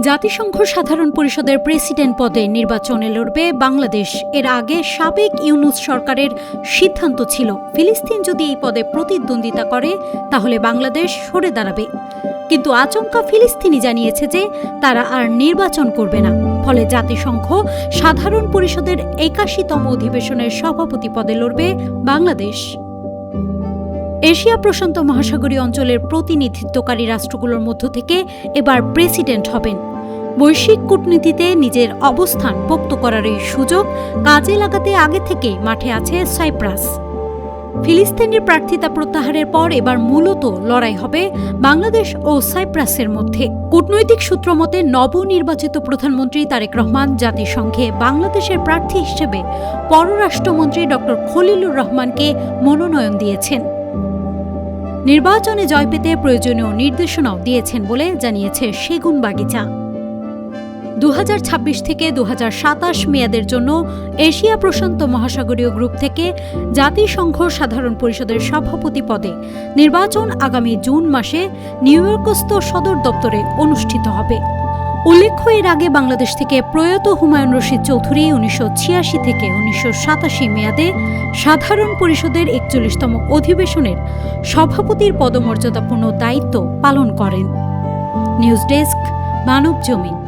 জাতিসংঘ সাধারণ পরিষদের প্রেসিডেন্ট পদে নির্বাচনে লড়বে বাংলাদেশ। এর আগে সাবেক ইউনূস সরকারের সিদ্ধান্ত ছিল ফিলিস্তিন যদি এই পদে প্রতিদ্বন্দ্বিতা করে তাহলে বাংলাদেশ সরে দাঁড়াবে। কিন্তু আচমকা ফিলিস্তিনি জানিয়েছে যে তারা আর নির্বাচন করবে না। ফলে জাতিসংঘ সাধারণ পরিষদের ৮১তম অধিবেশনের সভাপতি পদে লড়বে বাংলাদেশ। এশিয়া প্রশান্ত মহাসাগরীয় অঞ্চলের প্রতিনিধিত্বকারী রাষ্ট্রগুলোর মধ্য থেকে এবার প্রেসিডেন্ট হবেন। বৈশ্বিক কূটনীতিতে নিজের অবস্থান পোক্ত করার এই সুযোগ কাজে লাগাতে আগে থেকে মাঠে আছে সাইপ্রাস। ফিলিস্তিনের প্রার্থিতা প্রত্যাহারের পর এবার মূলত লড়াই হবে বাংলাদেশ ও সাইপ্রাসের মধ্যে। কূটনৈতিক সূত্র মতে নবনির্বাচিত প্রধানমন্ত্রী তারেক রহমান জাতিসংঘে বাংলাদেশের প্রার্থী হিসেবে পররাষ্ট্রমন্ত্রী ড খলিলুর রহমানকে মনোনয়ন দিয়েছেন। নির্বাচনে জয় পেতে প্রয়োজনীয় নির্দেশনাও দিয়েছেন বলে জানিয়েছে সেগুনবাগিচা। 2026 থেকে 2027 মেয়াদের জন্য এশিয়া প্রশান্ত মহাসাগরীয় গ্রুপ থেকে জাতিসংঘ সাধারণ পরিষদের সভাপতি পদে নির্বাচন আগামী জুন মাসে নিউ ইয়র্কস্থ সদর দপ্তরে অনুষ্ঠিত হবে। উল্লেখ্য, এর আগে বাংলাদেশ থেকে প্রয়াত হুমায়ুন রশিদ চৌধুরী 1986 থেকে 1987 মেয়াদে সাধারণ পরিষদের 41তম অধিবেশনের সভাপতির পদমর্যাদাপূর্ণ দায়িত্ব পালন করেন। নিউজ ডেস্ক, মানব জমিন।